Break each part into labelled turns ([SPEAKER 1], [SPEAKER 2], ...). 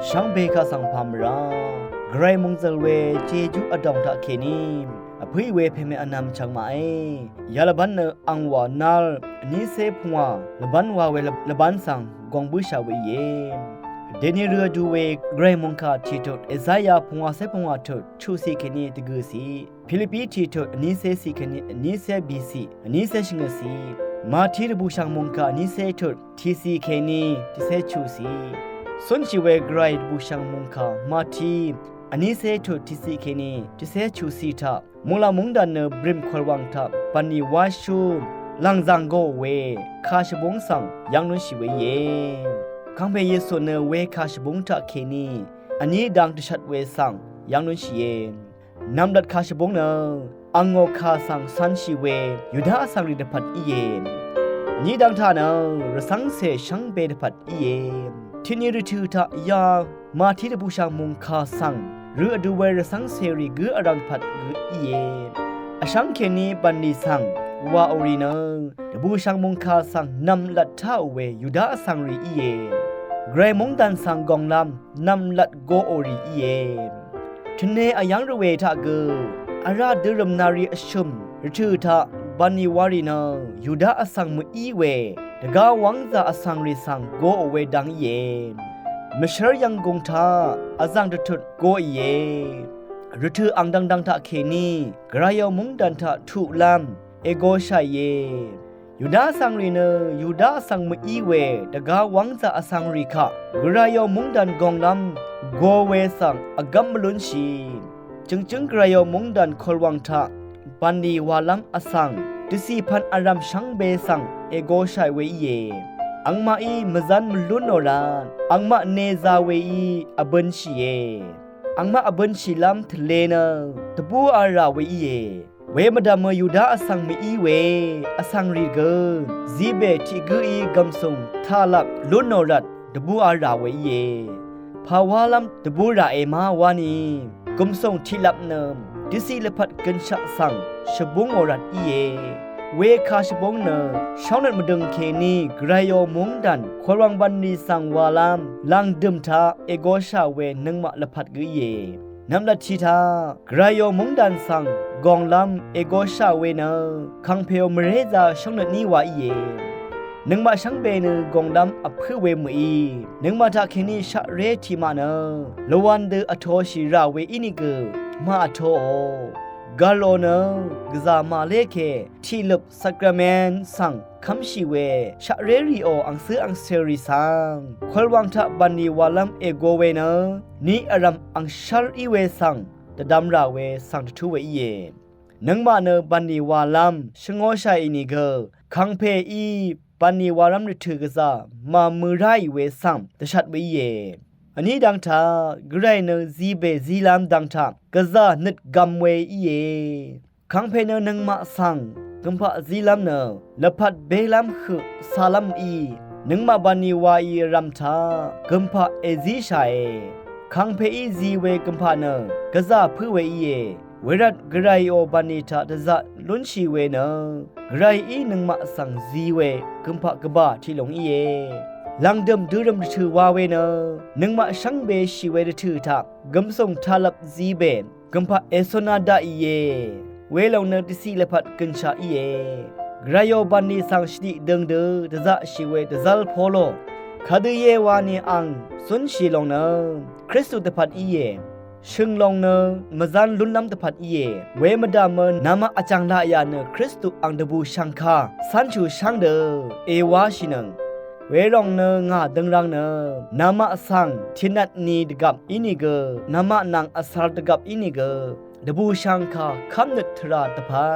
[SPEAKER 1] ช่างเบคาสังพามราไกรมงเจลเวเจจูอดองทะเคนีอภิเวเพเมอนำช่างไม้ยาลบันเนอังวานาลนิเซพงวาลบันวาเวลบันสังกองบุชาเวเยเดนิเรือดูเวไกรมงคาทีตเอซายาพงวาเซพงวาตชูซีเคนีตะกุสีฟิลิปปีทีตนิเซซีเคนีนิเซบีซีนิเซชิงสีมาทีรบูชังมงคานิเซตทีซีเคนีทิเซชูซีส่วนชีเวไกรบูชังมงคามาทีอันนี้เซทุทิสิเคนีทิเซชูซีทามุลามุงดันเนบริมคววังทาปันนิวาชูลังจังโกเวคาชบงสังยังนุชิเวเยคังเปเยสุเนเวคาชบงทาเคนีอันนี้ดังติชัดเวสังยังนุชิเยนำดัดคาชบงเนอังโงคาสังสันชิเวยุดาสังริดพัดอีเยนี้ดังทาเนรสังเสชังเบดพัดอีเยที่นี่ฤทูทายามาที่บูชามุงคาสังหรือดูเวรสังเสรีกืออรังพัดกือเยอชังเคนีบันดีสังวาอรีนดบูชามุงคาสังนำลัดท่าเวยุดาสังรีเยไกรมงดันสังกองลำนำลัดโกโอรีเยทเนอายังระเวทะกืออาราดรมนารีอชุมฤทูทาบันนิวารีนยุดาสังมุอีเวดกาวังซาอสังรีสังโกโอเวดังเยมเชรยังกงทาอาจังดทุดโกเยฤทูอังดังทะเคนีกรายมุงดันทะทุลำเอโกชัยเยยูดาสังรีเนยูดาสังมอีเวดกาวังซาอสังรีคะกรายมุงดันกองลำโกเวสังอกัมมลุนชีจึงกรายมุงดันคอลวังทะปันดีวาลัมอสังดิสีพันอารามชังเบสังเอโกชัยเวเยอังมาอีมจันมลุนโนรานอังมาเนซาเวอีอบันชีเยอังมาอบันชีลัมทเลนตบูอาราเวอีเยเวมดามยูดาอสังมีอีเวอสังรีเกซีเบติกุอีกัมซุงทาลักลุนโนรัดตบูอาราเวอีเยภาวาลัมตบูราเอมาวานีกัมซุงทิลับเนมดิสีเลพัดกันชะสังชบุงโอรัดอีเยเวคาชบงเนชาวนัดมดึงเคนีไกรโยมุงดันควรังบันนีสังวาลามลังดึมทาเอโกชาเวนึงมะละพัดกุเยนำละทีทาไกรโยมุงดันสังกองลำเอโกชาเวเนคังเพลมเรซาชาวนัดนี้วาเยนึงมาชังเบนกองลำอพือเวมอีนึงมาทาเคนีชะเรทีมาเนละวันเดอโทชิราเวอินิกมาโทกาโลนกซามาเลเคทีลบสักราเมนสังคัมชิเวชะเรริโออังซื้ออังเซริสังคอลวังทะบันนีวาลัมเอโกเวเนนีอารัมอังชัลอีเวสังตะดัมราเวสังทุเวเยนังมาเนบันนีวาลัมชงอชัยอินิเกคังเพอีบันนีวาลัมริถือกซามามือไรเวสังตะชัดเวเยอันนี้ดังทากรายเนซีเบซีลามดังทากะซานึดกัมเวอีเยคังเพเนนังมาสังกัมพะซีลามเนละพัดเบลามคือซาลัมอีนังมาบานีวาอีรัมทากัมพะเอซีชัยคังเพอีซีเวกัมพะเนกะซาพือเวอีเยเวรัดกรายโอบานีทาตะซะลุนชีเวเนกรายอีนังมาสังซีเวกัมพะกะบาที่หลงอีเยลังเดิมดูรำถือว่าเวเนนึงมาชังเบชีเวดถือทักกำส่งทาลับซีเบนกัมพะเอโซนาดาอีเยเวลงเนติสีเลพัดกัญชาอีเยกรายโยบันนีสังชดิดึงเดตะซะชีเวตะซัลโพโลคาดเยวานีอังสุนชีลงเนคริสตุตะพัดอีเยชึงลงเนมจันลุนน้ำตะพัดอีเยเวมดามนนามาอาจังลายาเนคริสตุอังดบูชังคาสันชูชังเดเอวาชินังเวรองเนงาดังรังเนนามาสังทินัดนีดกับอินิเกนามานังอสาร์ดกับอินิเกดบูชังคาคัมนึทราตพา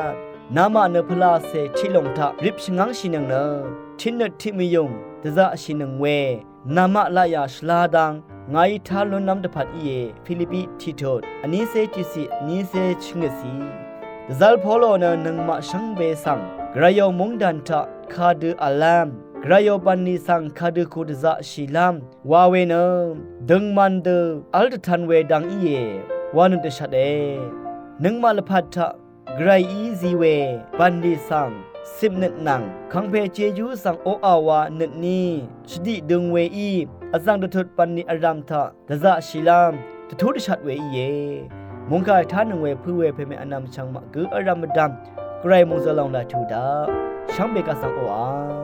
[SPEAKER 1] นามาเนพลาเซทิลงทะริบชงังชินังเนทินนทิมิยงตะซะชินังเวนามาลายาชลาดังไงทาลุนน้ำตะพัดอีเยฟิลิปปีทิโตอันนี้เซจิสิอันนี้เซชงสีตะซัลโพโลเนนังมาชังเบสังกรายมุงดันทะคาดูอัลลัมกรายบันนิสังคาดูคุดซะชิลัมวาเวเนดึงมันเดอัลตทันเวดังอีเยวานุตชัดเอนึงมาลพัดทะไกรอีซีเวบันดีสังสิบเน็ตนังคังเพเจยูสังโออาวาเน็ตนี้ชดิดึงเวอี อาซังตะทุดปันนิอารามทะตะจะชิลามตะทุดชัดเวเยมุงกายทานงเวผู้เวเพเมอนามชังมะกืออารามดัมไกรมงซะลองลาทูดาช่างเบกะสังโออา